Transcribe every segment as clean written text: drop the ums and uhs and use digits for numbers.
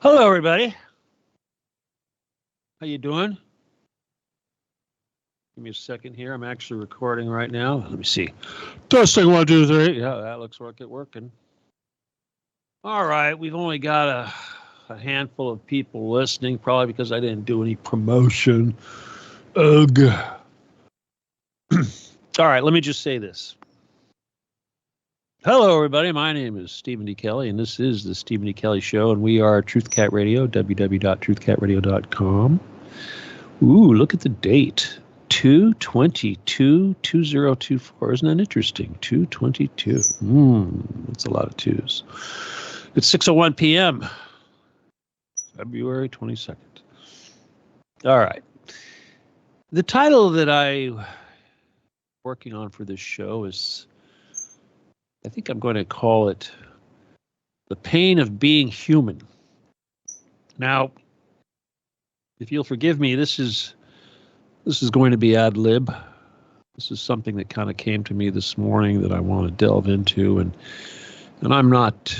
Hello, everybody. How you doing? Give me a second here. I'm actually recording right now. Let me see. Testing 1, 2, 3. Yeah, that looks like it working. All right, we've only got a handful of people listening, probably because I didn't do any promotion. Ugh. All right, let me just say this. Hello, everybody. My name is Stephen D. Kelly, and this is the Stephen D. Kelly Show, and we are Truth Cat Radio, www.truthcatradio.com. Ooh, look at the date. 2/22/2024. Isn't that interesting? 2/22. That's a lot of twos. It's 6:01 p.m. February 22nd. All right. The title that I'm working on for this show is, I think I'm going to call it The Pain of Being Human. Now, if you'll forgive me, this is going to be ad lib. This is something that kind of came to me this morning that I want to delve into, and I'm not.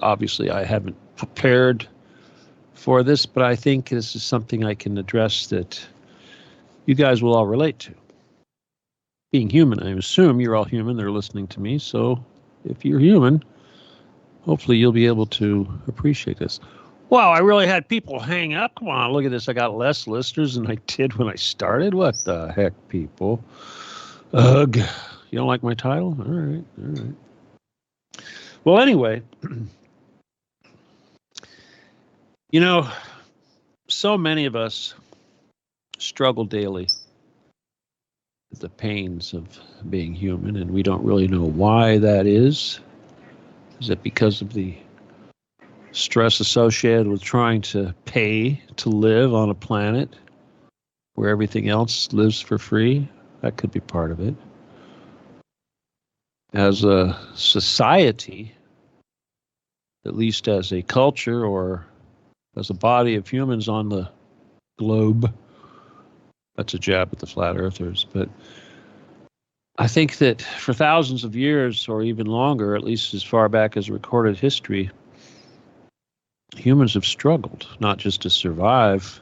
Obviously, I haven't prepared for this, but I think this is something I can address that you guys will all relate to. Being human, I assume you're all human. They're listening to me, so if you're human, hopefully you'll be able to appreciate this. Wow, I really had people hang up. Come on, look at this. I got less listeners than I did when I started. What the heck, people? Ugh. You don't like my title? All right. Well, anyway, so many of us struggle daily with the pains of being human, and we don't really know why that is. Is it because of the stress associated with trying to pay to live on a planet where everything else lives for free? That could be part of it. As a society, at least as a culture or as a body of humans on the globe, that's a jab at the flat earthers, but I think that for thousands of years or even longer, at least as far back as recorded history, humans have struggled, not just to survive,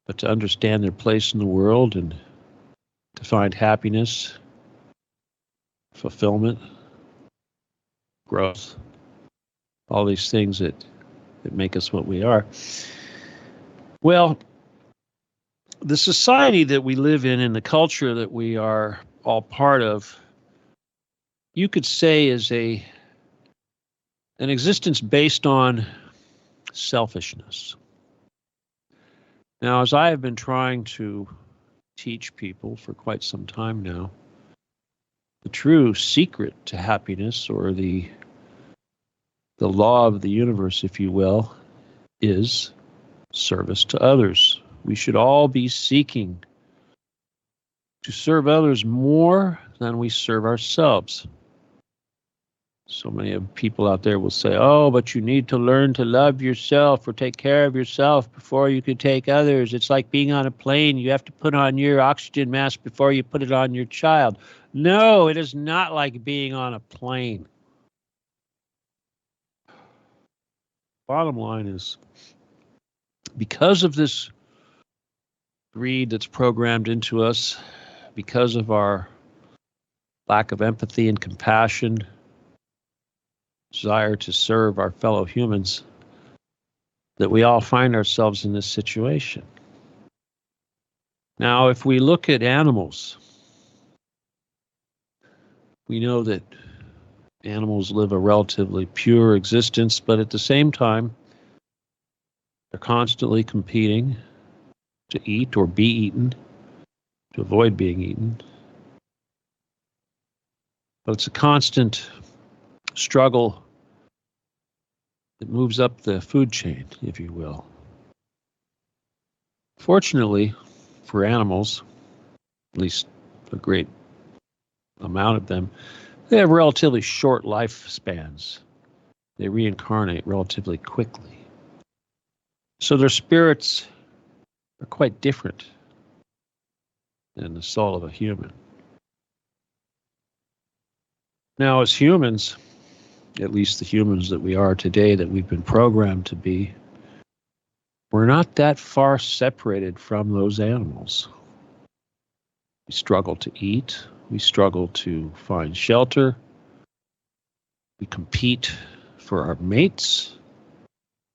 but to understand their place in the world and to find happiness, fulfillment, growth, all these things that make us what we are. Well, the society that we live in and the culture that we are all part of, you could say is an existence based on selfishness. Now, as I have been trying to teach people for quite some time now, the true secret to happiness, or the law of the universe, if you will, is service to others. We should all be seeking to serve others more than we serve ourselves. So many people out there will say, oh, but you need to learn to love yourself or take care of yourself before you can take others. It's like being on a plane. You have to put on your oxygen mask before you put it on your child. No, it is not like being on a plane. Bottom line is, because of this greed that's programmed into us, because of our lack of empathy and compassion, desire to serve our fellow humans, that we all find ourselves in this situation. Now, if we look at animals, we know that animals live a relatively pure existence, but at the same time, they're constantly competing to eat or be eaten, to avoid being eaten. But it's a constant struggle that moves up the food chain, if you will. Fortunately for animals, at least a great amount of them, they have relatively short lifespans. They reincarnate relatively quickly. So their spirits are quite different than the soul of a human. Now, as humans, at least the humans that we are today, that we've been programmed to be, we're not that far separated from those animals. We struggle to eat. We struggle to find shelter. We compete for our mates.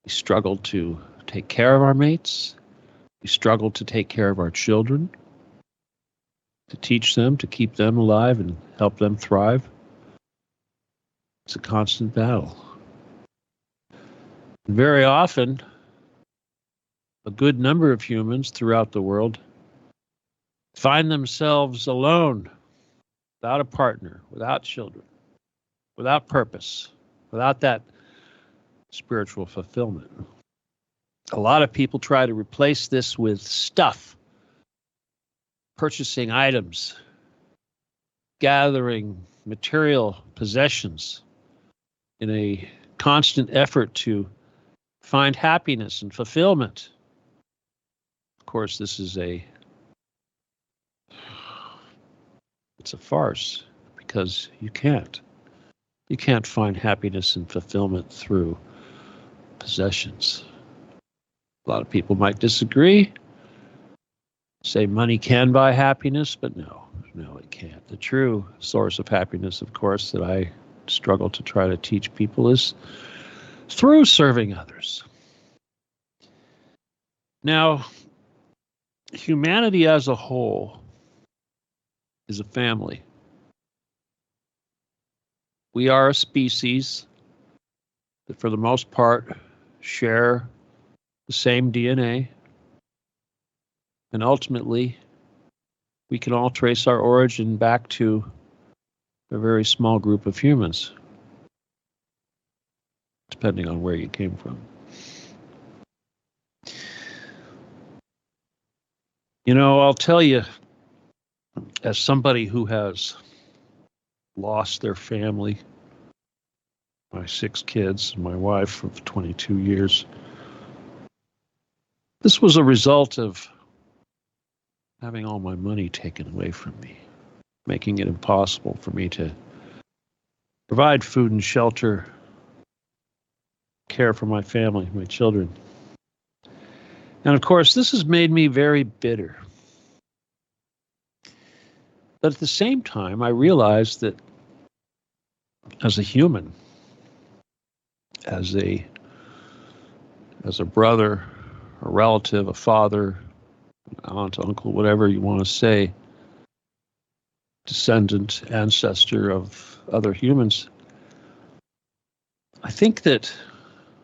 We struggle to take care of our mates. We struggle to take care of our children, to teach them, to keep them alive and help them thrive. It's a constant battle. And very often, a good number of humans throughout the world find themselves alone, without a partner, without children, without purpose, without that spiritual fulfillment. A lot of people try to replace this with stuff, purchasing items, gathering material possessions in a constant effort to find happiness and fulfillment. Of course, this is it's a farce, because you can't find happiness and fulfillment through possessions. A lot of people might disagree, say money can buy happiness, but no, it can't. The true source of happiness, of course, that I struggle to try to teach people is through serving others. Now, humanity as a whole is a family. We are a species that, for the most part, share the same DNA. And ultimately, we can all trace our origin back to a very small group of humans, depending on where you came from. You know, I'll tell you, as somebody who has lost their family, my 6 kids, my wife of 22 years, this was a result of having all my money taken away from me, making it impossible for me to provide food and shelter, care for my family, my children. And of course, this has made me very bitter. But at the same time, I realized that as a human, as a brother, a relative, a father, aunt, uncle, whatever you want to say, descendant, ancestor of other humans, I think that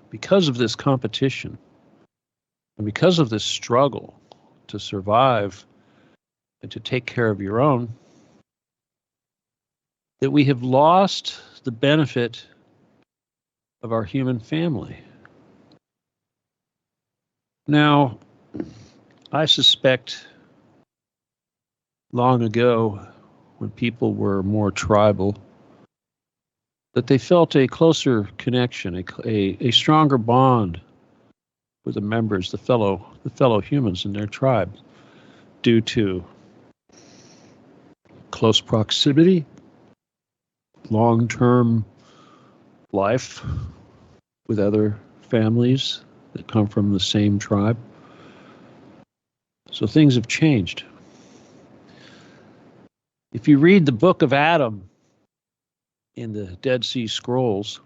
because of this competition and because of this struggle to survive and to take care of your own, that we have lost the benefit of our human family. Now, I suspect long ago, when people were more tribal, that they felt a closer connection, a stronger bond with the members, the fellow humans in their tribe, due to close proximity, long-term life with other families that come from the same tribe. So things have changed. If you read the book of Adam in the Dead Sea Scrolls,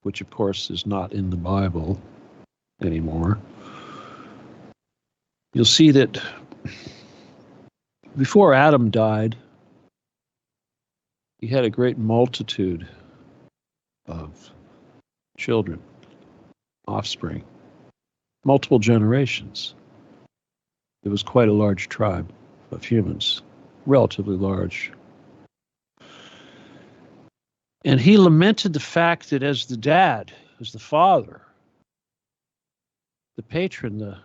which of course is not in the Bible anymore, you'll see that before Adam died, he had a great multitude of children, offspring, multiple generations. It was quite a large tribe of humans, relatively large. And he lamented the fact that as the dad, as the father, the patron, the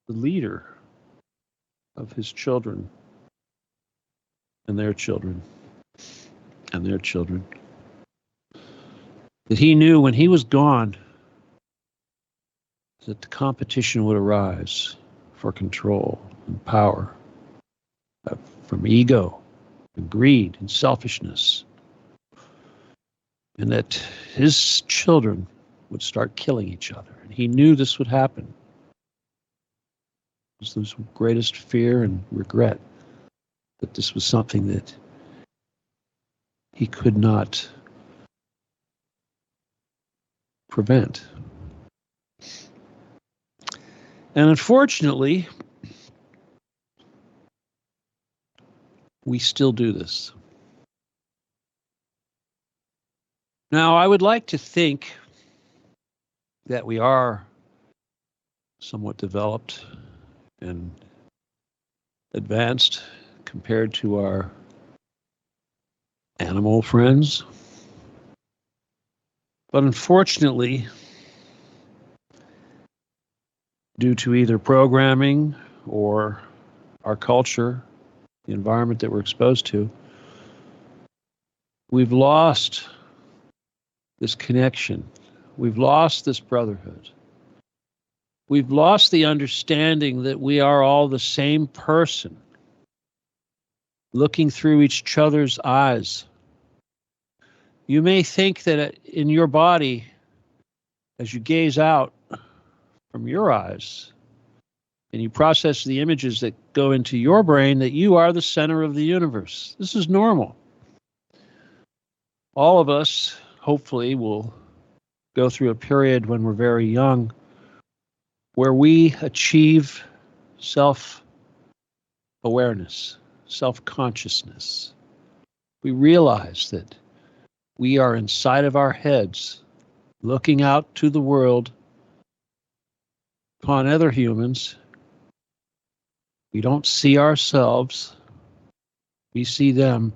leader of his children and their children and their children, that he knew when he was gone that the competition would arise for control and power, from ego and greed and selfishness. and that his children would start killing each other. And he knew this would happen. It was his greatest fear and regret that this was something that he could not prevent. And unfortunately, we still do this. Now, I would like to think that we are somewhat developed and advanced compared to our animal friends. But unfortunately, due to either programming or our culture, the environment that we're exposed to, we've lost this connection. We've lost this brotherhood. We've lost the understanding that we are all the same person, looking through each other's eyes. You may think that in your body, as you gaze out from your eyes, and you process the images that go into your brain, that you are the center of the universe. This is normal. All of us, hopefully, will go through a period when we're very young where we achieve self-awareness, self-consciousness. We realize that we are inside of our heads, looking out to the world upon other humans. We don't see ourselves. We see them.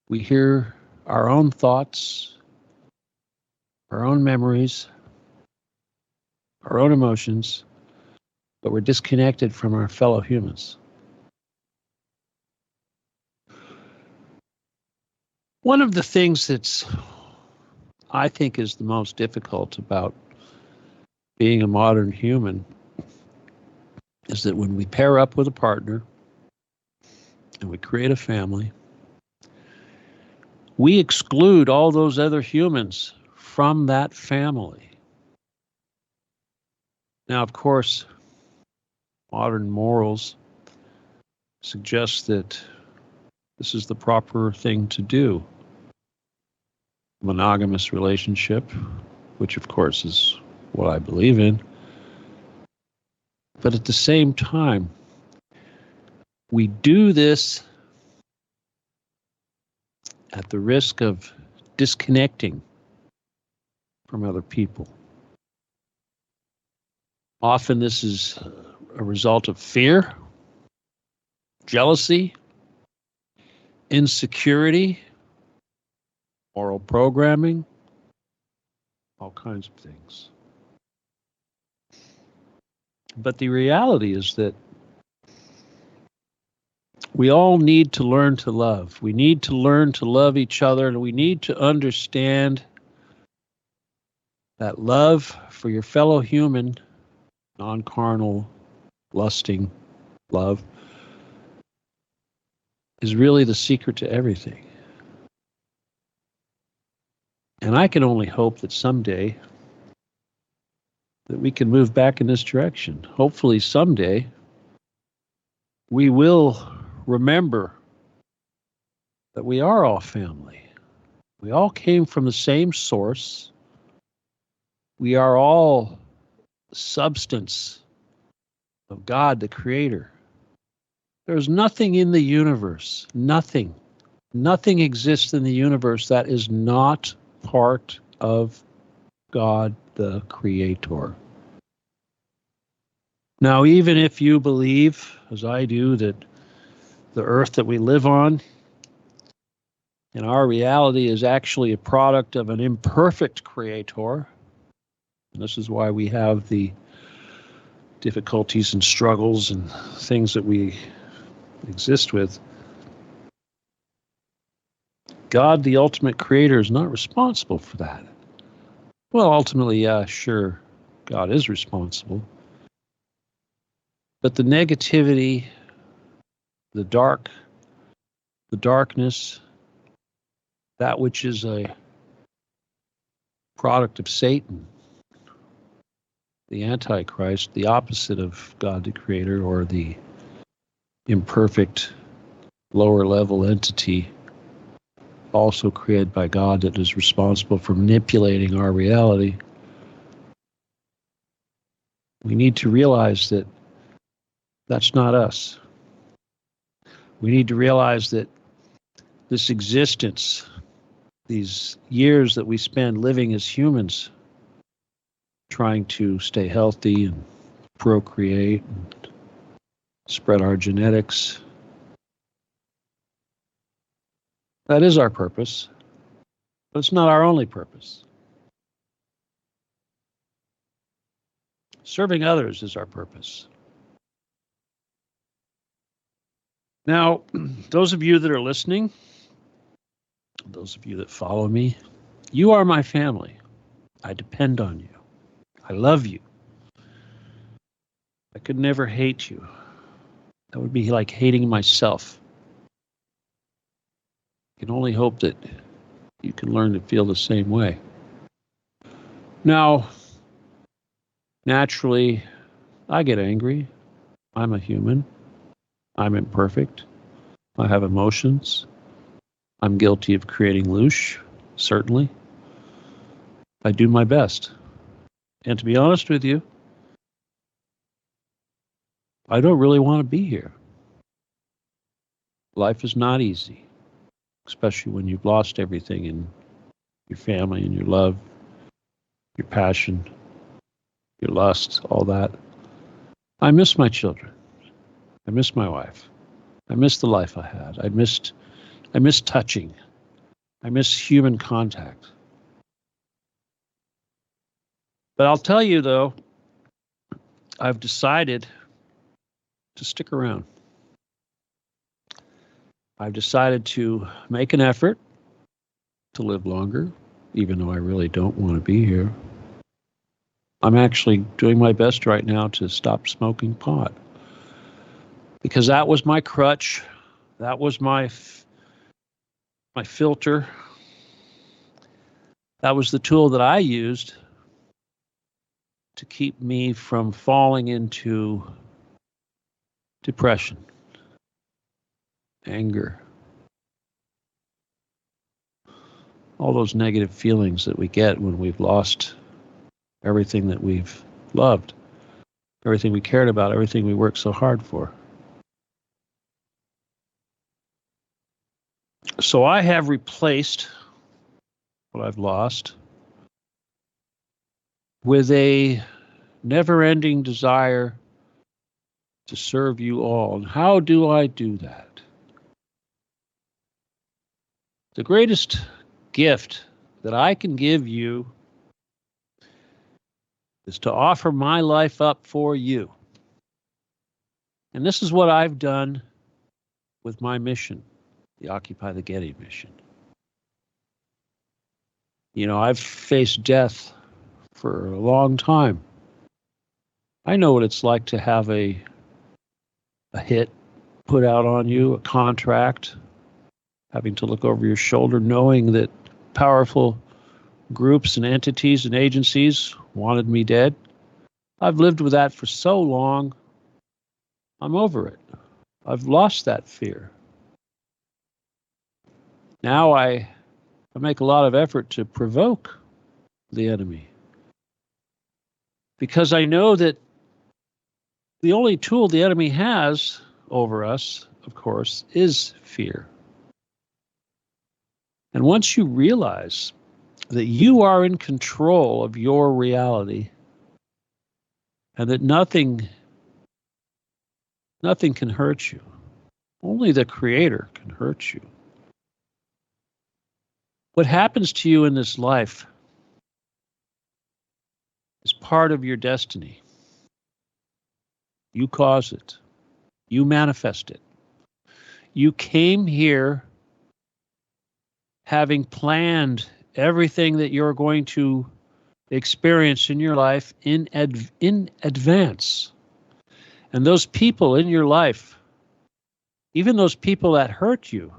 We hear our own thoughts, our own memories, our own emotions, but we're disconnected from our fellow humans. One of the things that's, I think, is the most difficult about being a modern human is that when we pair up with a partner and we create a family, we exclude all those other humans from that family. Now, of course, modern morals suggest that this is the proper thing to do. Monogamous relationship, which of course is what I believe in. But at the same time, we do this at the risk of disconnecting from other people. Often this is a result of fear, jealousy, insecurity, moral programming, all kinds of things. But the reality is that we all need to learn to love. We need to learn to love each other, and we need to understand that love for your fellow human, non-carnal, lusting love, is really the secret to everything. And I can only hope that someday that we can move back in this direction. Hopefully someday we will remember that we are all family. We all came from the same source. We are all substance of God, the Creator. There's nothing in the universe, nothing exists in the universe that is not part of God, the Creator. Now, even if you believe, as I do, that the earth that we live on and our reality is actually a product of an imperfect Creator, and this is why we have the difficulties and struggles and things that we exist with, God, the ultimate Creator, is not responsible for that. Well, ultimately, yeah, sure, God is responsible. But the negativity, the darkness, that which is a product of Satan, the Antichrist, the opposite of God the Creator, or the imperfect lower level entity also created by God that is responsible for manipulating our reality. We need to realize that that's not us. We need to realize that this existence, these years that we spend living as humans, trying to stay healthy and procreate and spread our genetics, that is our purpose, but it's not our only purpose. Serving others is our purpose. Now, those of you that are listening, those of you that follow me, you are my family. I depend on you. I love you. I could never hate you. That would be like hating myself. I can only hope that you can learn to feel the same way. Now, naturally, I get angry. I'm a human. I'm imperfect. I have emotions. I'm guilty of creating loosh, certainly. I do my best. And to be honest with you, I don't really want to be here. Life is not easy, especially when you've lost everything in your family and your love, your passion, your lust, all that. I miss my children. I miss my wife. I miss the life I had. I miss touching. I miss human contact. But I'll tell you, though, I've decided to stick around. I've decided to make an effort to live longer, even though I really don't want to be here. I'm actually doing my best right now to stop smoking pot, because that was my crutch. That was my filter. That was the tool that I used to keep me from falling into depression, anger, all those negative feelings that we get when we've lost everything that we've loved, everything we cared about, everything we worked so hard for. So I have replaced what I've lost with a never-ending desire to serve you all. And how do I do that? The greatest gift that I can give you is to offer my life up for you. And this is what I've done with my mission, the Occupy the Getty mission. You know, I've faced death for a long time. I know what it's like to have a hit put out on you, a contract, having to look over your shoulder, knowing that powerful groups and entities and agencies wanted me dead. I've lived with that for so long. I'm over it. I've lost that fear. Now I make a lot of effort to provoke the enemy, because I know that the only tool the enemy has over us, of course, is fear. And once you realize that you are in control of your reality and that nothing can hurt you, only the Creator can hurt you. What happens to you in this life is part of your destiny. You cause it. You manifest it. You came here having planned everything that you're going to experience in your life in advance. And those people in your life, even those people that hurt you,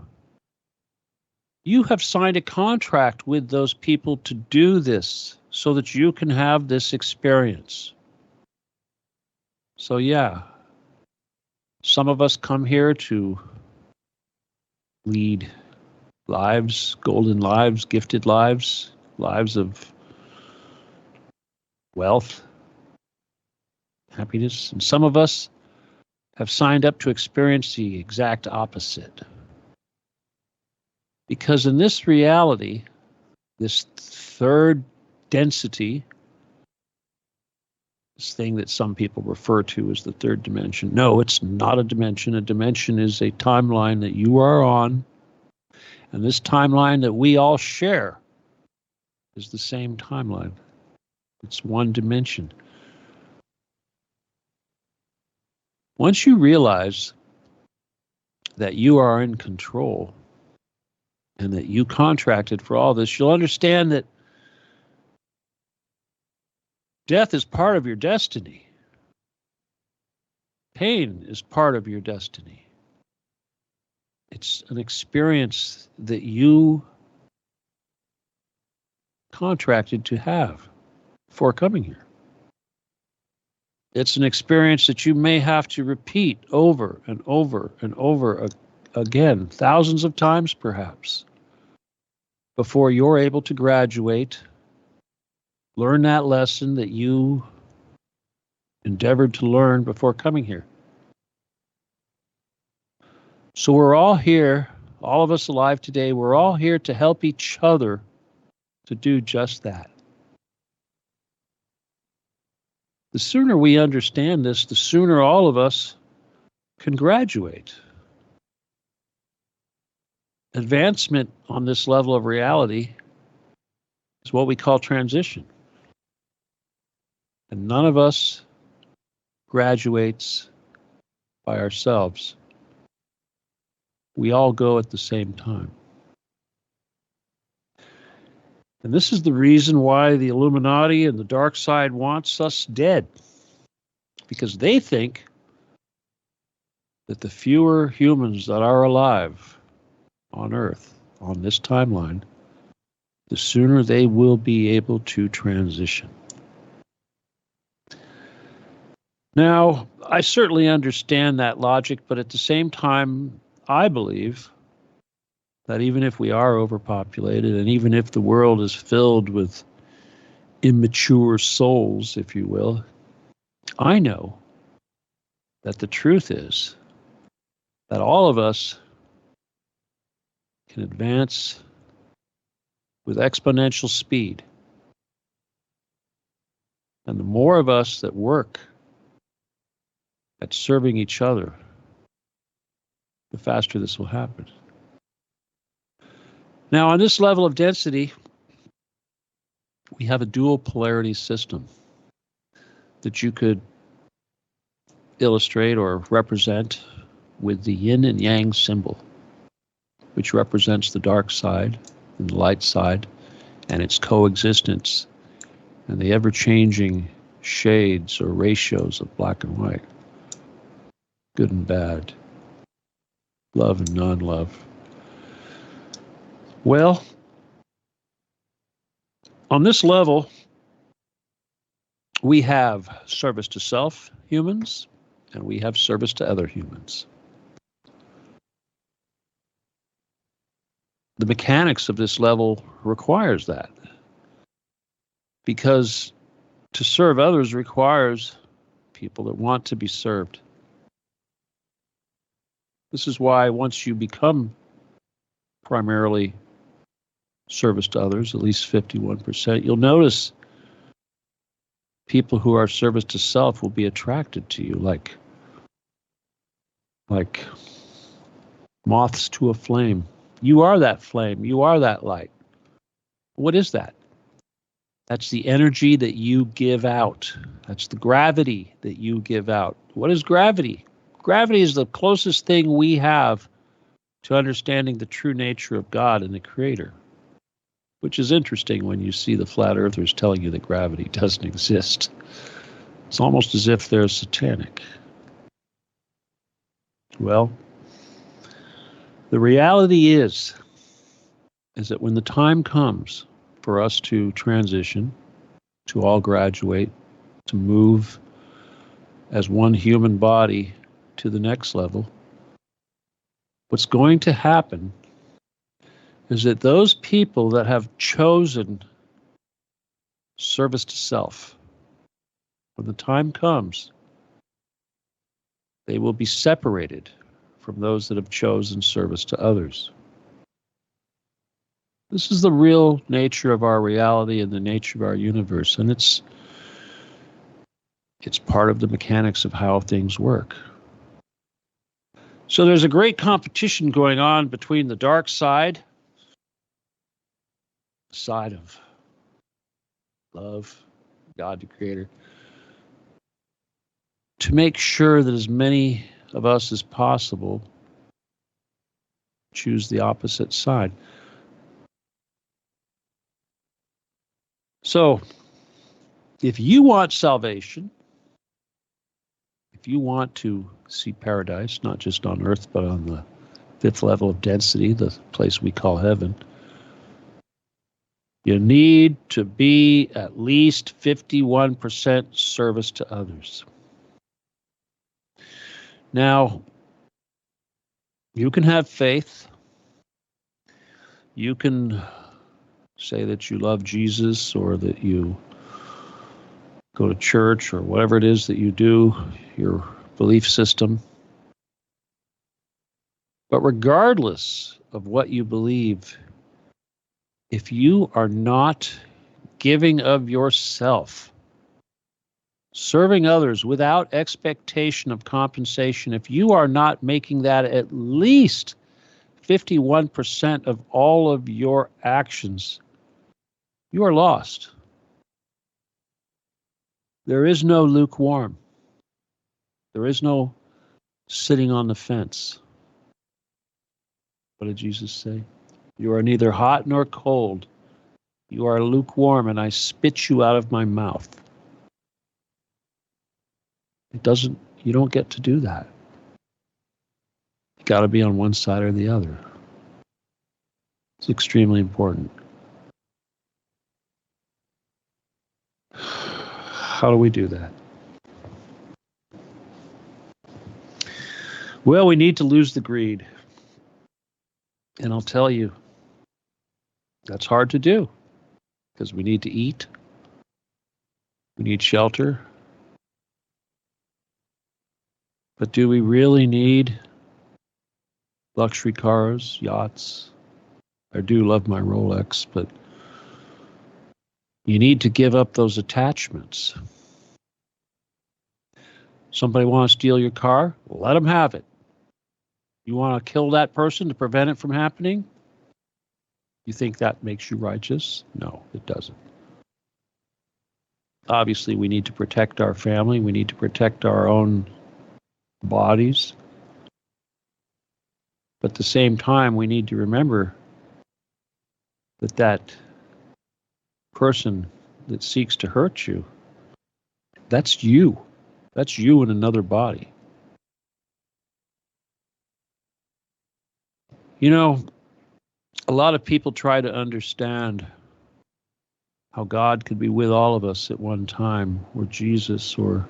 You have signed a contract with those people to do this so that you can have this experience. So yeah, some of us come here to lead lives, golden lives, gifted lives, lives of wealth, happiness. And some of us have signed up to experience the exact opposite. Because in this reality, this third density, this thing that some people refer to as the third dimension. No, it's not a dimension. A dimension is a timeline that you are on. And this timeline that we all share is the same timeline. It's one dimension. Once you realize that you are in control and that you contracted for all this, you'll understand that death is part of your destiny. Pain is part of your destiny. It's an experience that you contracted to have before coming here. It's an experience that you may have to repeat over and over and over again, thousands of times perhaps, before you're able to graduate, learn that lesson that you endeavored to learn before coming here. So we're all here, all of us alive today, we're all here to help each other to do just that. The sooner we understand this, the sooner all of us can graduate. Advancement on this level of reality is what we call transition. And none of us graduates by ourselves. We all go at the same time. And this is the reason why the Illuminati and the dark side wants us dead. Because they think that the fewer humans that are alive on Earth, on this timeline, the sooner they will be able to transition. Now, I certainly understand that logic, but at the same time, I believe that even if we are overpopulated, and even if the world is filled with immature souls, if you will, I know that the truth is that all of us can advance with exponential speed. And the more of us that work at serving each other, the faster this will happen. Now, on this level of density, we have a dual polarity system that you could illustrate or represent with the yin and yang symbol, which represents the dark side and the light side and its coexistence and the ever-changing shades or ratios of black and white, good and bad, love and non-love. Well, on this level, we have service to self humans, and we have service to other humans. The mechanics of this level requires that, because to serve others requires people that want to be served. This is why once you become primarily service to others, at least 51%, you'll notice people who are service to self will be attracted to you like moths to a flame. You are that flame. You are that light. What is that? That's the energy that you give out. That's the gravity that you give out. What is gravity? Gravity is the closest thing we have to understanding the true nature of God and the Creator, which is interesting when you see the flat earthers telling you that gravity doesn't exist. It's almost as if they're satanic. Well, the reality is is that when the time comes for us to transition, to all graduate, to move as one human body to the next level, what's going to happen is that those people that have chosen service to self, when the time comes, they will be separated from those that have chosen service to others. This is the real nature of our reality and the nature of our universe, and it's part of the mechanics of how things work. So there's a great competition going on between the dark side, the side of love, God the Creator, to make sure that as many of us as possible choose the opposite side. So, if you want salvation, if you want to see paradise, not just on earth, but on the fifth level of density, the place we call heaven, you need to be at least 51% service to others. Now, you can have faith. You can say that you love Jesus or that you go to church or whatever it is that you do, your belief system. But regardless of what you believe, if you are not giving of yourself, serving others without expectation of compensation, if you are not making that at least 51% of all of your actions, you are lost. There is no lukewarm. There is no sitting on the fence. What did Jesus say? You are neither hot nor cold. You are lukewarm, and I spit you out of my mouth. You don't get to do that. You got to be on one side or the other. It's extremely important. How do we do that? Well, we need to lose the greed. And I'll tell you, that's hard to do because we need to eat. We need shelter. But do we really need luxury cars, yachts? I do love my Rolex, but you need to give up those attachments. Somebody want to steal your car? Let them have it. You want to kill that person to prevent it from happening? You think that makes you righteous? No, it doesn't. Obviously, we need to protect our family. We need to protect our own bodies. But at the same time, we need to remember that that person that seeks to hurt you, that's you. That's you in another body. You know, a lot of people try to understand how God could be with all of us at one time, or Jesus, or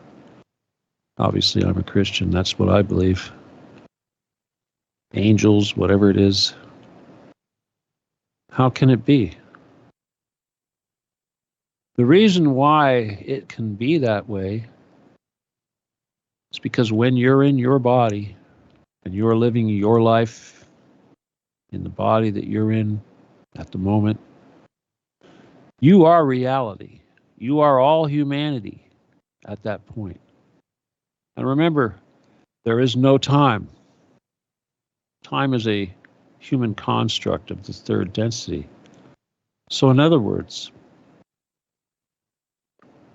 obviously I'm a Christian, that's what I believe. Angels, whatever it is. How can it be? The reason why it can be that way is because when you're in your body and you're living your life in the body that you're in at the moment, you are reality. You are all humanity at that point. And remember, there is no time. Time is a human construct of the third density. So in other words,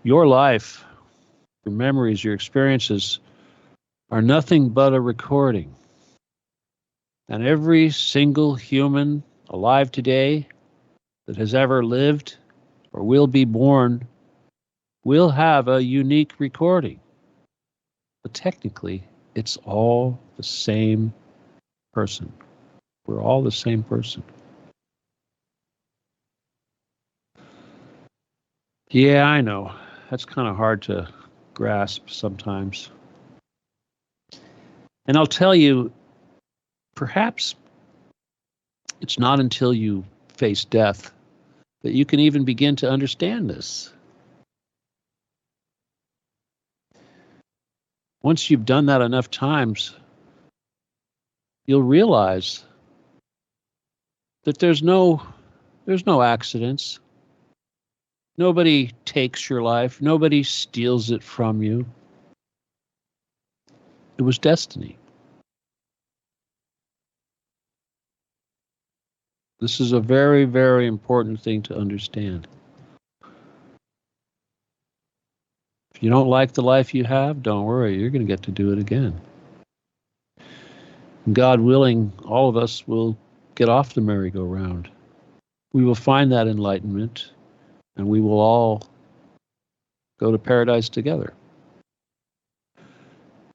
your life, your memories, your experiences are nothing but a recording. And every single human alive today that has ever lived or will be born will have a unique recording. But technically, it's all the same person. We're all the same person. Yeah, I know. That's kind of hard to grasp sometimes. And I'll tell you, perhaps it's not until you face death that you can even begin to understand this. Once you've done that enough times, you'll realize that there's no accidents. Nobody takes your life. Nobody steals it from you. It was destiny. This is a very, very important thing to understand. If you don't like the life you have, don't worry, you're going to get to do it again. God willing, all of us will get off the merry-go-round. We will find that enlightenment, and we will all go to paradise together.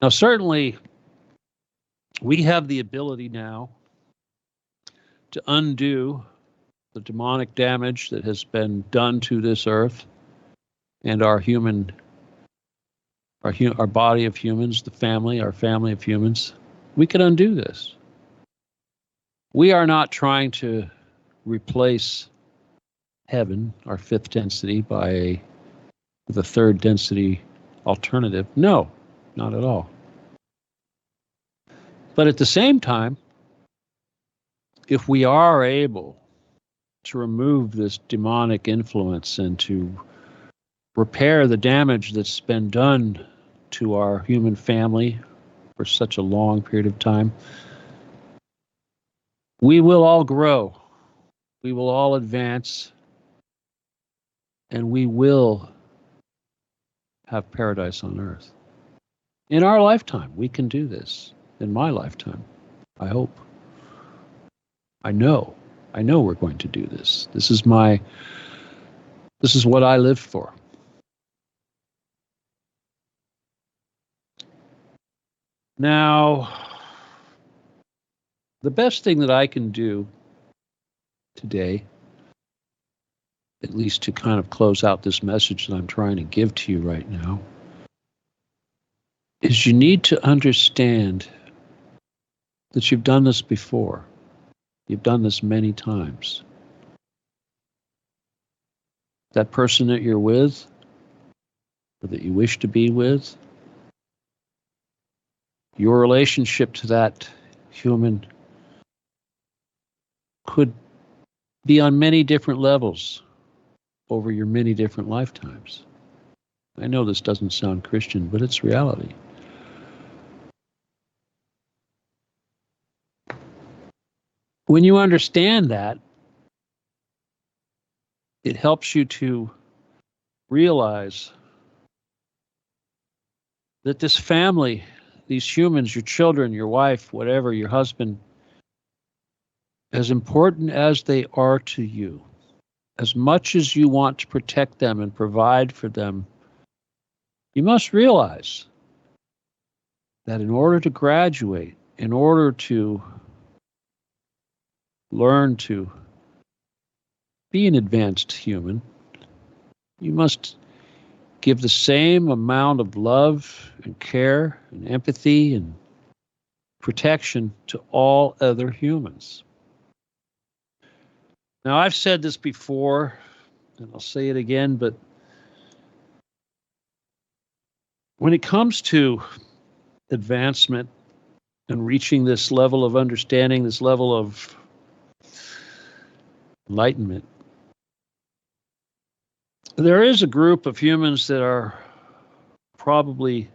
Now, certainly, we have the ability now to undo the demonic damage that has been done to this earth and our body of humans, our family of humans. We can undo this. We are not trying to replace heaven, our fifth density, by the third density alternative. No, not at all. But at the same time, if we are able to remove this demonic influence and to repair the damage that's been done to our human family for such a long period of time, we will all grow, we will all advance, and we will have paradise on earth. In our lifetime, we can do this. In my lifetime, I hope. I know we're going to do this. This is what I live for. Now, the best thing that I can do today, at least to kind of close out this message that I'm trying to give to you right now, is you need to understand that you've done this before. You've done this many times. That person that you're with, or that you wish to be with, your relationship to that human could be on many different levels over your many different lifetimes. I know this doesn't sound Christian, but it's reality. When you understand that, it helps you to realize that this family, these humans, your children, your wife, whatever, your husband, as important as they are to you, as much as you want to protect them and provide for them, you must realize that in order to graduate, in order to learn to be an advanced human, you must give the same amount of love and care and empathy and protection to all other humans. Now, I've said this before, and I'll say it again, but when it comes to advancement and reaching this level of understanding, this level of enlightenment, there is a group of humans that are probably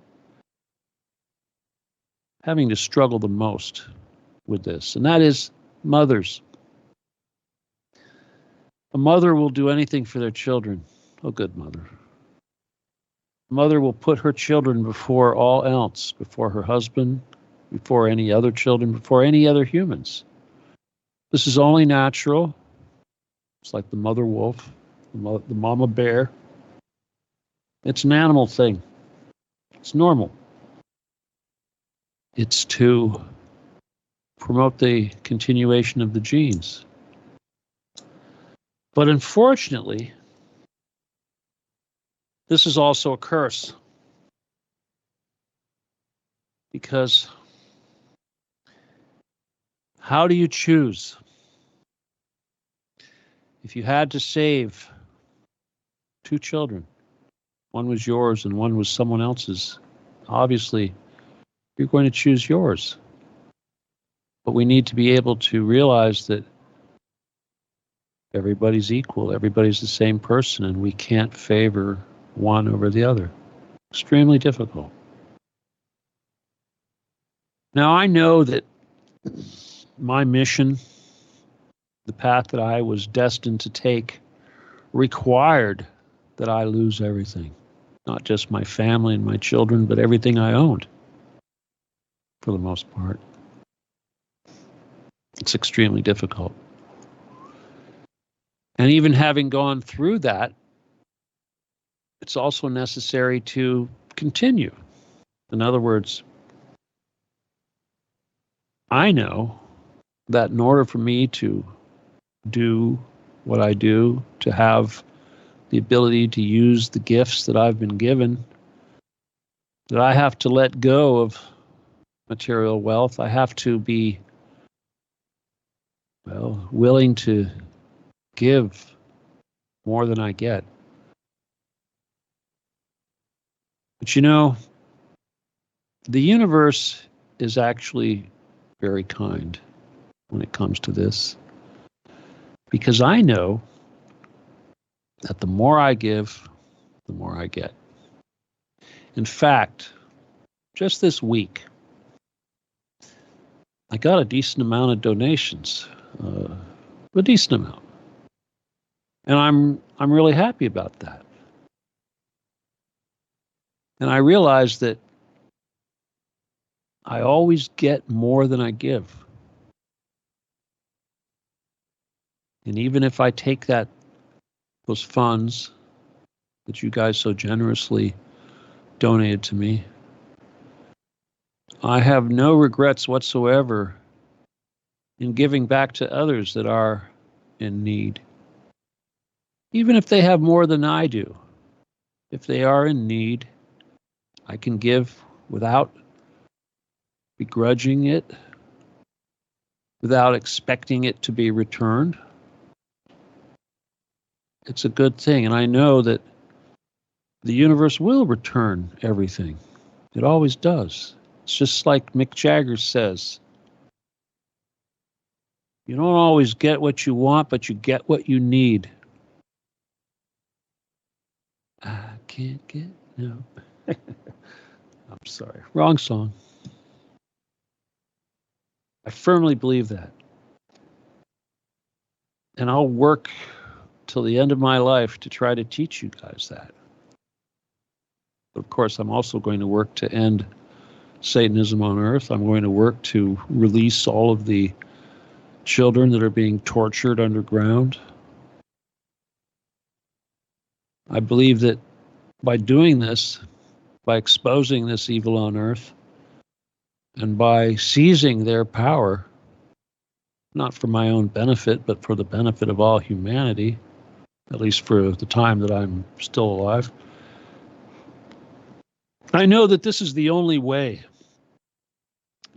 having to struggle the most with this, and that is mothers. A mother will do anything for their children. A good mother. A mother will put her children before all else, before her husband, before any other children, before any other humans. This is only natural. It's like the mother wolf, the mama bear. It's an animal thing. It's normal. It's to promote the continuation of the genes. But unfortunately, This is also a curse, because how do you choose? If you had to save 2 children, one was yours and one was someone else's, obviously you're going to choose yours. But we need to be able to realize that everybody's equal, everybody's the same person, and we can't favor one over the other. Extremely difficult. Now, I know that my mission, the path that I was destined to take, required that I lose everything. Not just my family and my children, but everything I owned, for the most part. It's extremely difficult. And even having gone through that, it's also necessary to continue. In other words, I know that in order for me to do what I do, to have the ability to use the gifts that I've been given, that I have to let go of material wealth. I have to be, willing to give more than I get. But the universe is actually very kind when it comes to this, because I know that the more I give, the more I get. In fact, just this week, I got a decent amount of donations, a decent amount, and I'm really happy about that. And I realized that I always get more than I give. And even if I take those funds that you guys so generously donated to me, I have no regrets whatsoever in giving back to others that are in need. Even if they have more than I do, if they are in need, I can give without begrudging it, without expecting it to be returned. It's a good thing, and I know that the universe will return everything. It always does. It's just like Mick Jagger says, you don't always get what you want, but you get what you need. I can't get, no. I'm sorry, wrong song. I firmly believe that. And I'll work till the end of my life to try to teach you guys that. But of course, I'm also going to work to end Satanism on Earth. I'm going to work to release all of the children that are being tortured underground. I believe that by doing this, by exposing this evil on Earth, and by seizing their power, not for my own benefit, but for the benefit of all humanity, at least for the time that I'm still alive, I know that this is the only way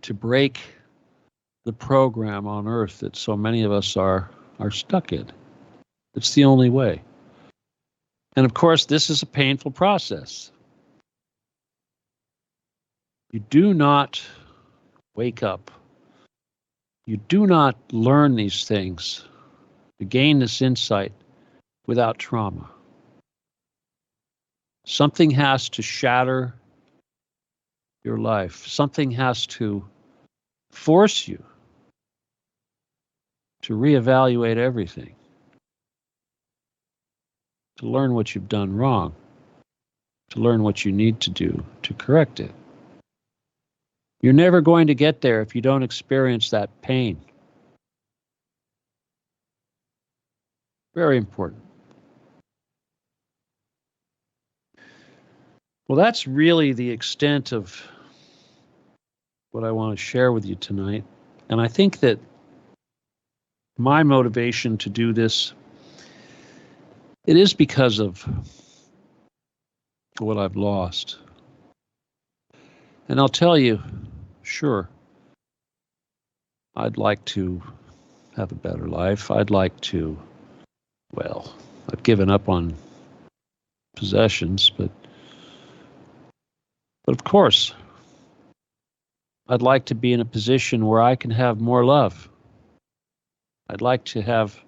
to break the program on Earth that so many of us are stuck in. It's the only way. And of course, this is a painful process. You do not wake up. You do not learn these things, to gain this insight, without trauma. Something has to shatter your life. Something has to force you to reevaluate everything, to learn what you've done wrong, to learn what you need to do to correct it. You're never going to get there if you don't experience that pain. Very important. Well, that's really the extent of what I want to share with you tonight. And I think that my motivation to do this, it is because of what I've lost. And I'll tell you, sure, I'd like to have a better life. I'd like to, well, I've given up on possessions, but of course, I'd like to be in a position where I can have more love. I'd like to have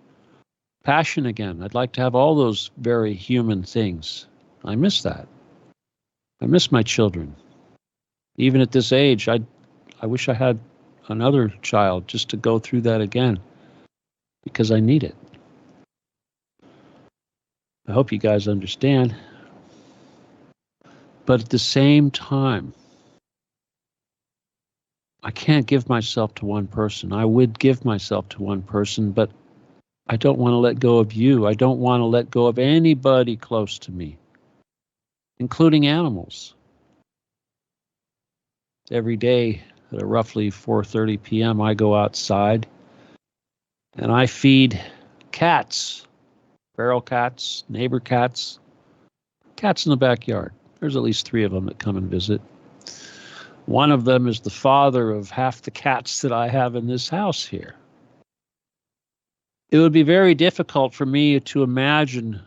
passion again. I'd like to have all those very human things. I miss that. I miss my children. Even at this age, I wish I had another child just to go through that again, because I need it. I hope you guys understand. But at the same time, I can't give myself to one person. I would give myself to one person, but I don't want to let go of you. I don't want to let go of anybody close to me, including animals. Every day at roughly 4:30 p.m., I go outside and I feed cats, feral cats, neighbor cats, cats in the backyard. There's at least 3 of them that come and visit. One of them is the father of half the cats that I have in this house here. It would be very difficult for me to imagine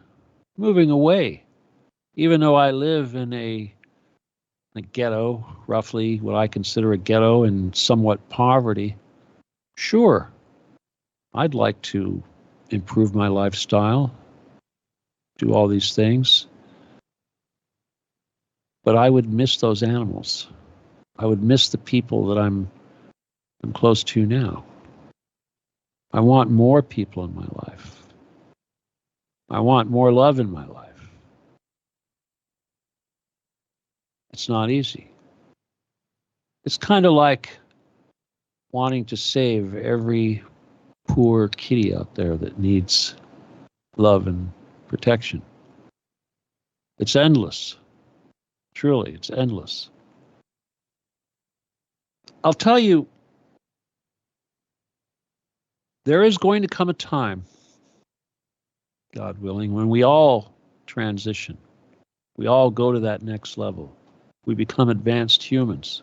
moving away, even though I live in a ghetto, roughly what I consider a ghetto and somewhat poverty. Sure, I'd like to improve my lifestyle, do all these things, but I would miss those animals. I would miss the people that I'm close to now. I want more people in my life. I want more love in my life. It's not easy. It's kind of like wanting to save every poor kitty out there that needs love and protection. It's endless. Truly, it's endless. I'll tell you, there is going to come a time, God willing, when we all transition. We all go to that next level. We become advanced humans.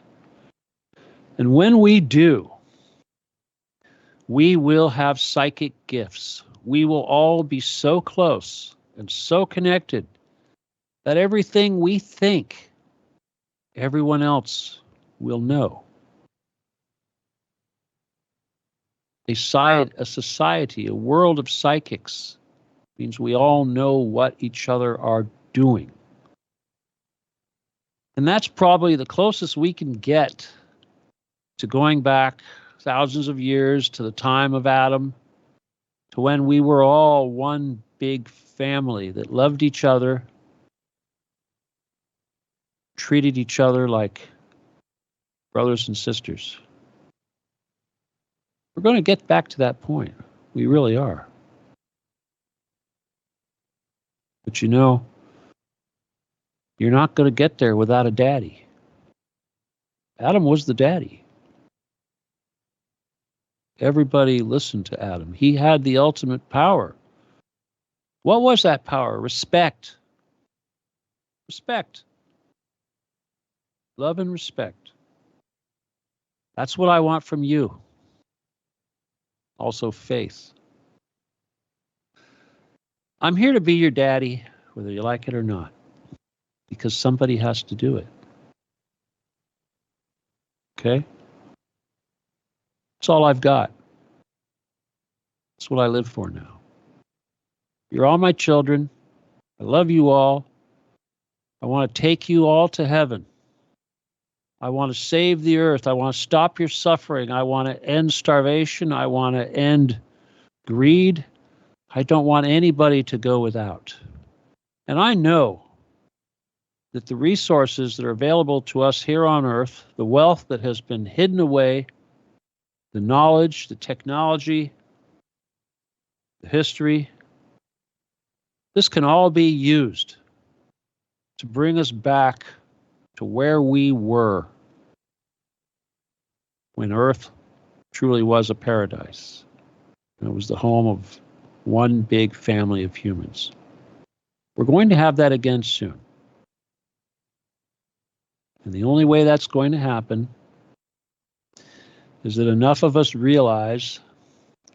And when we do, we will have psychic gifts. We will all be so close and so connected that everything we think, everyone else will know. A society, a world of psychics means we all know what each other are doing. And that's probably the closest we can get to going back thousands of years to the time of Adam, to when we were all one big family that loved each other, treated each other like brothers and sisters. We're going to get back to that point. We really are. But you know, you're not going to get there without a daddy. Adam was the daddy. Everybody listened to Adam. He had the ultimate power. What was that power? Respect. Respect. Love and respect. That's what I want from you. Also faith. I'm here to be your daddy, whether you like it or not, because somebody has to do it. Okay? That's all I've got. That's what I live for now. You're all my children. I love you all. I want to take you all to heaven. I want to save the earth. I want to stop your suffering. I want to end starvation. I want to end greed. I don't want anybody to go without. And I know that the resources that are available to us here on earth, the wealth that has been hidden away, the knowledge, the technology, the history, this can all be used to bring us back to where we were when Earth truly was a paradise. And it was the home of one big family of humans. We're going to have that again soon. And the only way that's going to happen is that enough of us realize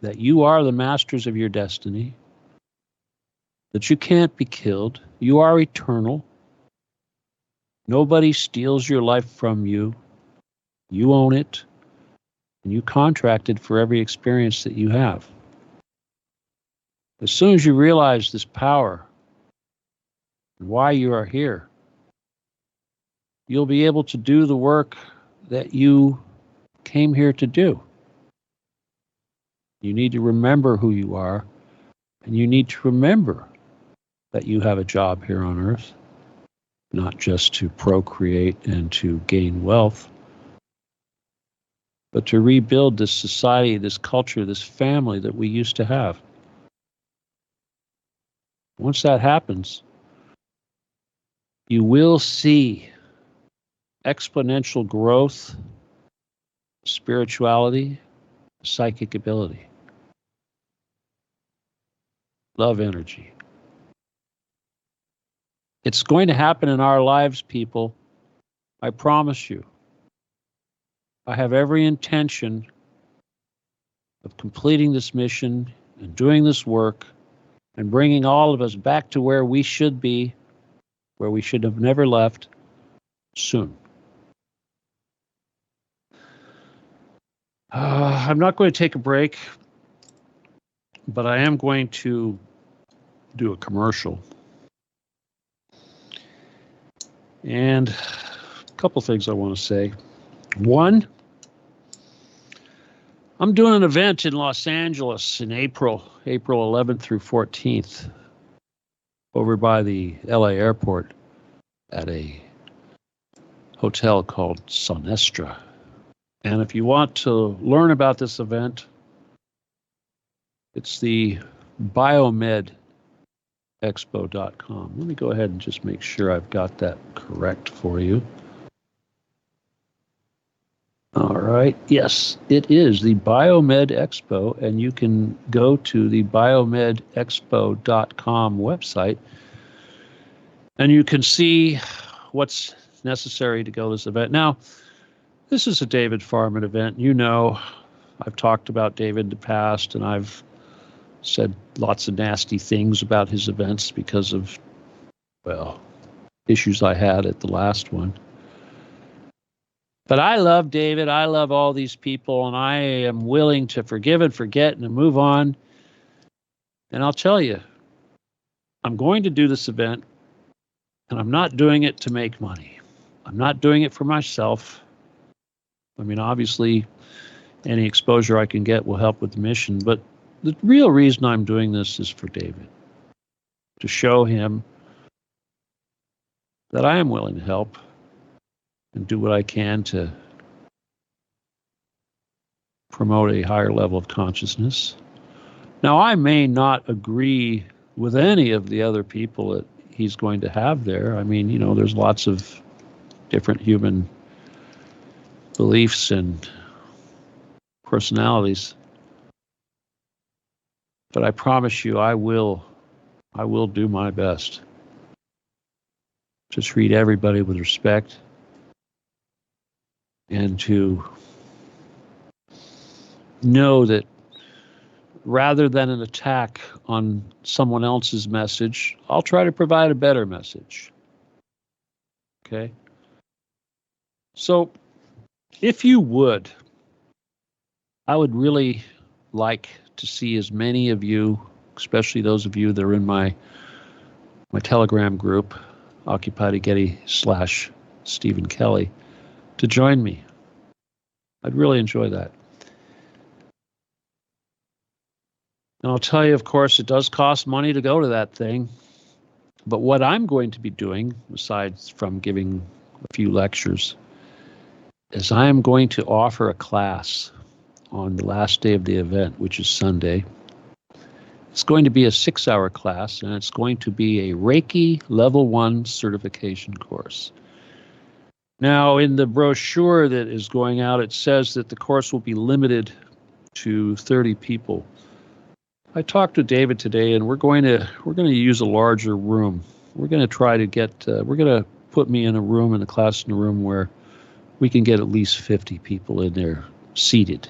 that you are the masters of your destiny, that you can't be killed, you are eternal, nobody steals your life from you, you own it, and you contracted for every experience that you have. As soon as you realize this power and why you are here, you'll be able to do the work that you came here to do. You need to remember who you are, and you need to remember that you have a job here on earth, not just to procreate and to gain wealth, but to rebuild this society, this culture, this family that we used to have. Once that happens, you will see exponential growth, spirituality, psychic ability, love energy. It's going to happen in our lives, people. I promise you. I have every intention of completing this mission and doing this work and bringing all of us back to where we should be, where we should have never left, soon. I'm not going to take a break, but I am going to do a commercial. And a couple things I want to say. One, I'm doing an event in Los Angeles in April 11th through 14th, over by the LA airport at a hotel called Sonestra. And if you want to learn about this event, it's the biomedexpo.com. Let me go ahead and just make sure I've got that correct for you. All right. Yes, it is the Biomed Expo, and you can go to the biomedexpo.com website, and you can see what's necessary to go to this event. Now, this is a David Farman event. You know, I've talked about David in the past, and I've said lots of nasty things about his events because of, well, issues I had at the last one. But I love David. I love all these people, and I am willing to forgive and forget and to move on. And I'll tell you, I'm going to do this event, and I'm not doing it to make money. I'm not doing it for myself. I mean, obviously, any exposure I can get will help with the mission, but the real reason I'm doing this is for David, to show him that I am willing to help and do what I can to promote a higher level of consciousness. Now, I may not agree with any of the other people that he's going to have there. I mean, you know, there's lots of different human beliefs and personalities. But I promise you, I will do my best to treat everybody with respect and to know that rather than an attack on someone else's message, I'll try to provide a better message. Okay? So, if you would, I would really like to see as many of you, especially those of you that are in my Telegram group, Occupy to Getty / Stephen Kelly, to join me. I'd really enjoy that. And I'll tell you, of course, it does cost money to go to that thing. But what I'm going to be doing, aside from giving a few lectures, is I am going to offer a class on the last day of the event, which is Sunday. It's going to be a 6-hour class, and it's going to be a Reiki Level 1 certification course. Now, in the brochure that is going out, it says that the course will be limited to 30 people. I talked to David today, and we're going to use a larger room. We're going to try to get, we're going to put me in a class in a room where we can get at least 50 people in there seated.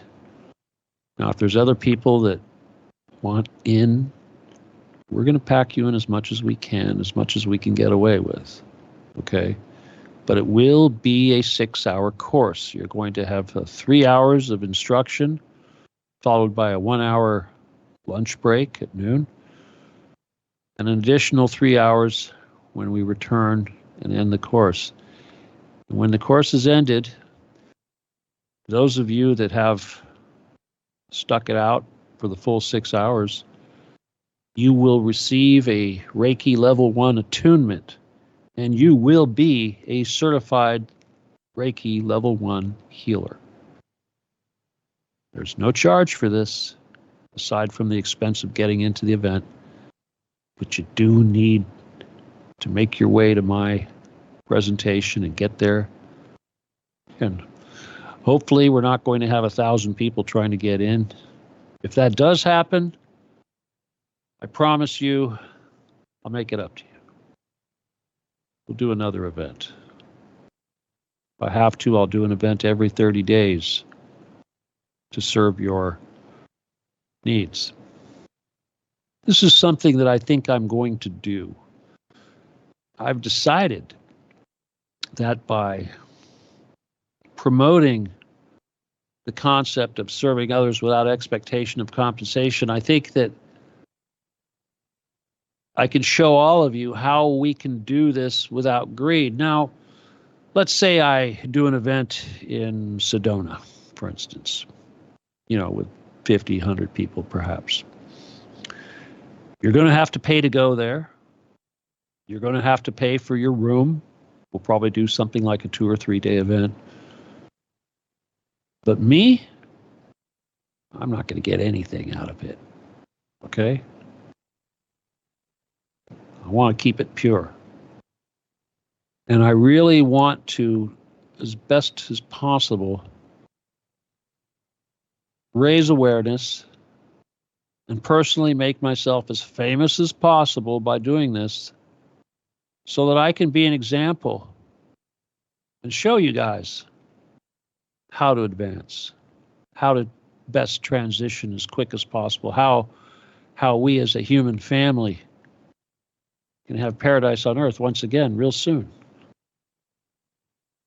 Now, if there's other people that want in, we're going to pack you in as much as we can get away with, okay? But it will be a 6-hour course. You're going to have 3 hours of instruction, followed by a 1-hour lunch break at noon, and an additional 3 hours when we return and end the course. And when the course is ended, those of you that have stuck it out for the full 6 hours, you will receive a Reiki Level 1 attunement, and you will be a certified Reiki Level 1 healer. There's no charge for this, aside from the expense of getting into the event, but you do need to make your way to my presentation and get there. And hopefully we're not going to have 1,000 people trying to get in. If that does happen, I promise you, I'll make it up to you. We'll do another event. If I have to, I'll do an event every 30 days to serve your needs. This is something that I think I'm going to do. I've decided that by promoting the concept of serving others without expectation of compensation, I think that I can show all of you how we can do this without greed. Now, let's say I do an event in Sedona, for instance, with 50, 100 people perhaps. You're going to have to pay to go there. You're going to have to pay for your room. We'll probably do something like a 2 or 3 day event. But me, I'm not going to get anything out of it. Okay? I want to keep it pure. And I really want to, as best as possible, raise awareness and personally make myself as famous as possible by doing this, so that I can be an example and show you guys how to advance, how to best transition as quick as possible, how we as a human family can have paradise on earth once again real soon.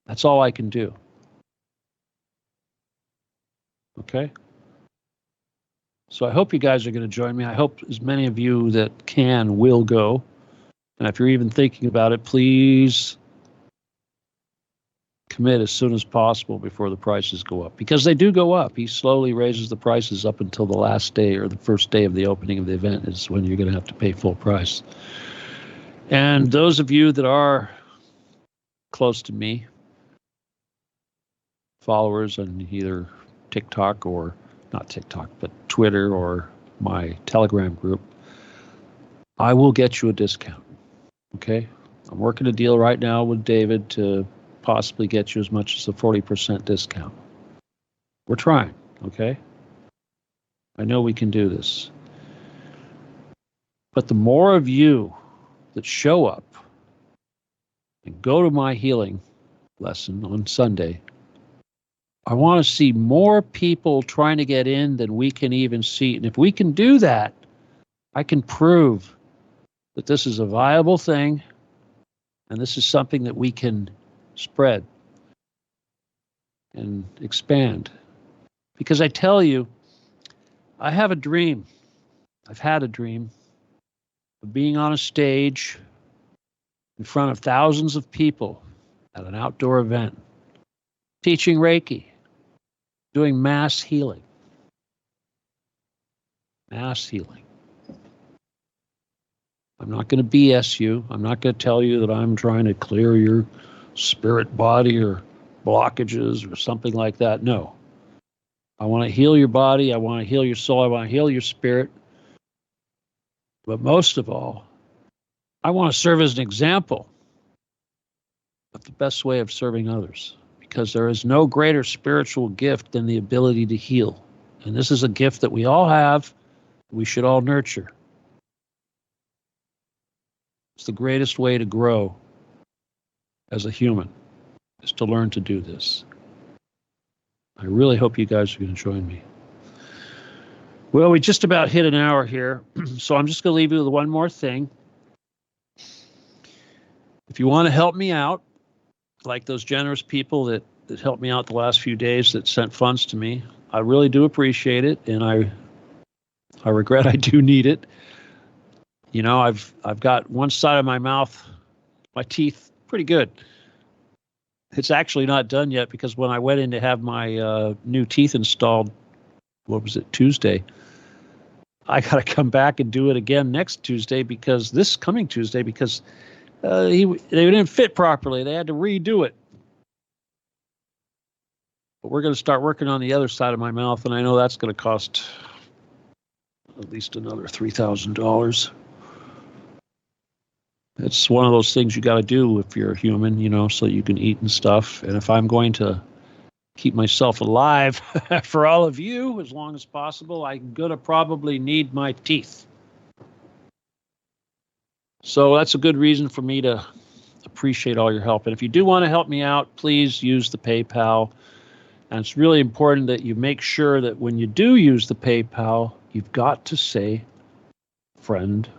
That's all I can do. Okay? So I hope you guys are going to join me. I hope as many of you that can will go. And if you're even thinking about it, please commit as soon as possible before the prices go up, because they do go up. He slowly raises the prices up until the last day or the first day of the opening of the event is when you're going to have to pay full price. And those of you that are close to me, followers on either TikTok or not TikTok, but Twitter or my Telegram group, I will get you a discount. Okay? I'm working a deal right now with David to possibly get you as much as a 40% discount. We're trying, okay? I know we can do this. But the more of you that show up and go to my healing lesson on Sunday, I want to see more people trying to get in than we can even see. And if we can do that, I can prove that this is a viable thing and this is something that we can spread and expand. Because I tell you, I have a dream. I've had a dream of being on a stage in front of thousands of people at an outdoor event, teaching Reiki, doing mass healing. Mass healing. I'm not going to BS you. I'm not going to tell you that I'm trying to clear your spirit body or blockages or something like that. No. I want to heal your body. I want to heal your soul. I want to heal your spirit. But most of all, I want to serve as an example of the best way of serving others, because there is no greater spiritual gift than the ability to heal. And this is a gift that we all have. We should all nurture. It's the greatest way to grow as a human, is to learn to do this. I really hope you guys are going to join me. Well, we just about hit an hour here, so I'm just going to leave you with one more thing. If you want to help me out, like those generous people that helped me out the last few days that sent funds to me, I really do appreciate it, and I regret I do need it. You know, I've got one side of my mouth, my teeth, pretty good. It's actually not done yet because when I went in to have my new teeth installed, what was it, Tuesday, I got to come back and do it again next Tuesday because this coming Tuesday because they didn't fit properly. They had to redo it. But we're going to start working on the other side of my mouth, and I know that's going to cost at least another $3,000. It's one of those things you got to do if you're a human, you know, so you can eat and stuff. And if I'm going to keep myself alive for all of you as long as possible, I'm going to probably need my teeth. So that's a good reason for me to appreciate all your help. And if you do want to help me out, please use the PayPal. And it's really important that you make sure that when you do use the PayPal, you've got to say friend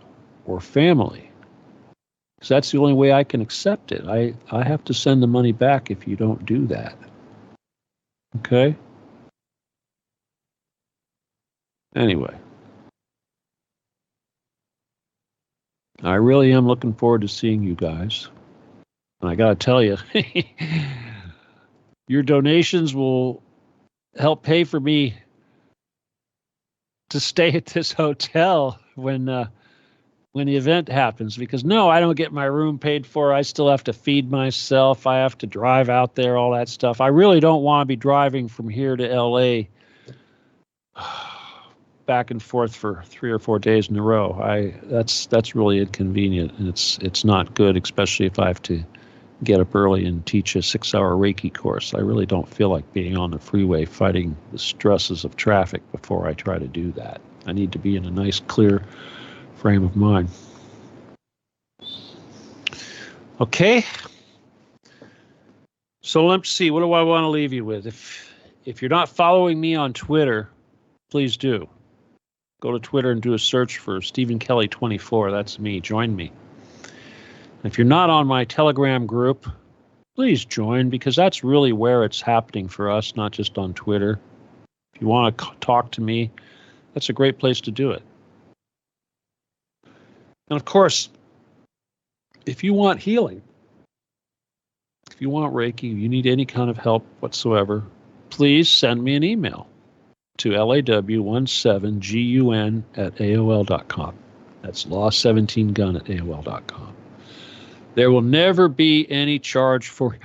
or family. Because that's the only way I can accept it. I have to send the money back if you don't do that. Okay? Anyway. I really am looking forward to seeing you guys. And I got to tell you, your donations will help pay for me to stay at this hotel when the event happens. Because no, I don't get my room paid for. I still have to feed myself. I have to drive out there, all that stuff. I really don't want to be driving from here to LA back and forth for 3 or 4 days in a row. That's really inconvenient, and it's not good, especially if I have to get up early and teach a 6-hour Reiki course. I really don't feel like being on the freeway fighting the stresses of traffic before I try to do that. I need to be in a nice, clear frame of mind. Okay. So let's see. What do I want to leave you with? If you're not following me on Twitter, please do. Go to Twitter and do a search for Stephen Kelly 24. That's me. Join me. If you're not on my Telegram group, please join because that's really where it's happening for us, not just on Twitter. If you want to talk to me, that's a great place to do it. And of course, if you want healing, if you want Reiki, you need any kind of help whatsoever, please send me an email to law17gun@aol.com. That's law17gun@aol.com. There will never be any charge for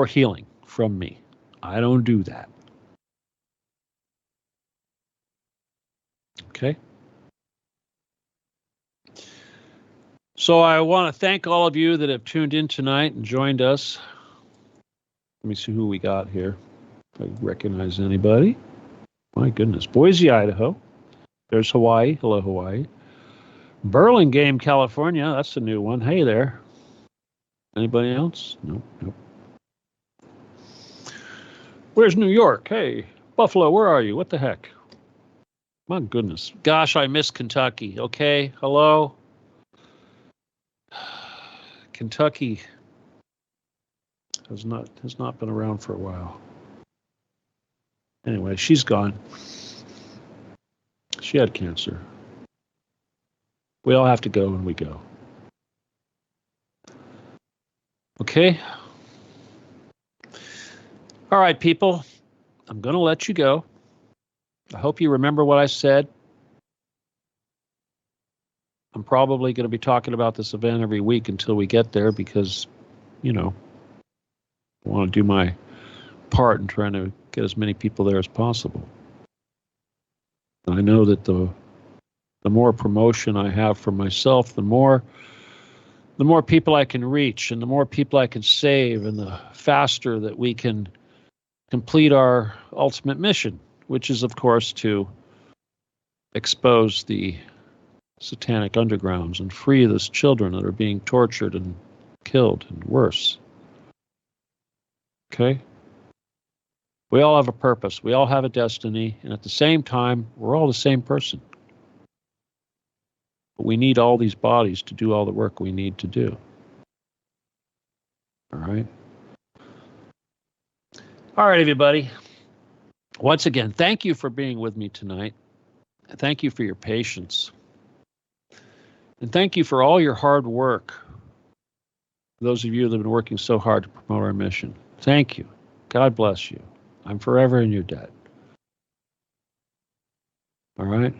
healing from me. I don't do that. Okay? So I want to thank all of you that have tuned in tonight and joined us. Let me see who we got here. If I recognize anybody. My goodness. Boise, Idaho. There's Hawaii. Hello, Hawaii. Burlingame, California. That's a new one. Hey there. Anybody else? Nope. Where's New York? Hey, Buffalo, where are you? What the heck? My goodness. Gosh, I miss Kentucky. Okay, hello? Kentucky has not been around for a while. Anyway, she's gone. She had cancer. We all have to go when we go. Okay? All right, people. I'm going to let you go. I hope you remember what I said. I'm probably going to be talking about this event every week until we get there because, you know, I want to do my part in trying to get as many people there as possible. And I know that the more promotion I have for myself, the more people I can reach and the more people I can save and the faster that we can complete our ultimate mission, which is, of course, to expose the satanic undergrounds and free those children that are being tortured and killed and worse. Okay? We all have a purpose. We all have a destiny. And at the same time, we're all the same person. But we need all these bodies to do all the work we need to do. All right? All right, everybody. Once again, thank you for being with me tonight. Thank you for your patience. And thank you for all your hard work. Those of you that have been working so hard to promote our mission. Thank you. God bless you. I'm forever in your debt. All right?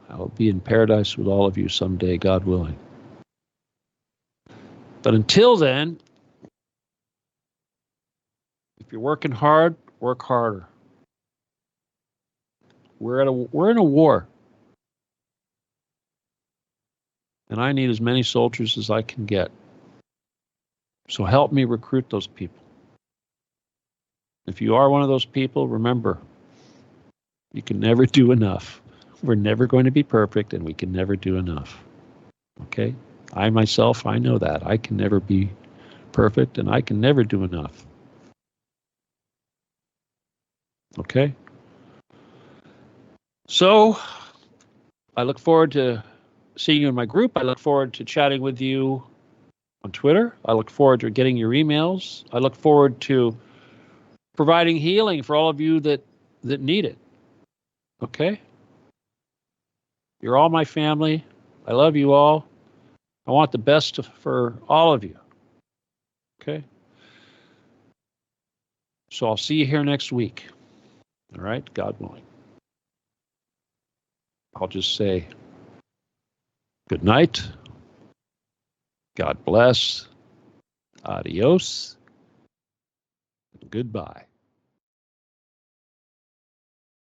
I will be in paradise with all of you someday, God willing. But until then, if you're working hard, work harder. We're in a war. And I need as many soldiers as I can get. So help me recruit those people. If you are one of those people, remember, you can never do enough. We're never going to be perfect, and we can never do enough. Okay? I myself, I know that. I can never be perfect, and I can never do enough. Okay? So, I look forward to seeing you in my group. I look forward to chatting with you on Twitter. I look forward to getting your emails. I look forward to providing healing for all of you that need it. Okay? You're all my family. I love you all. I want the best for all of you. Okay? So I'll see you here next week. All right? God willing. I'll just say good night. God bless. Adios. Goodbye.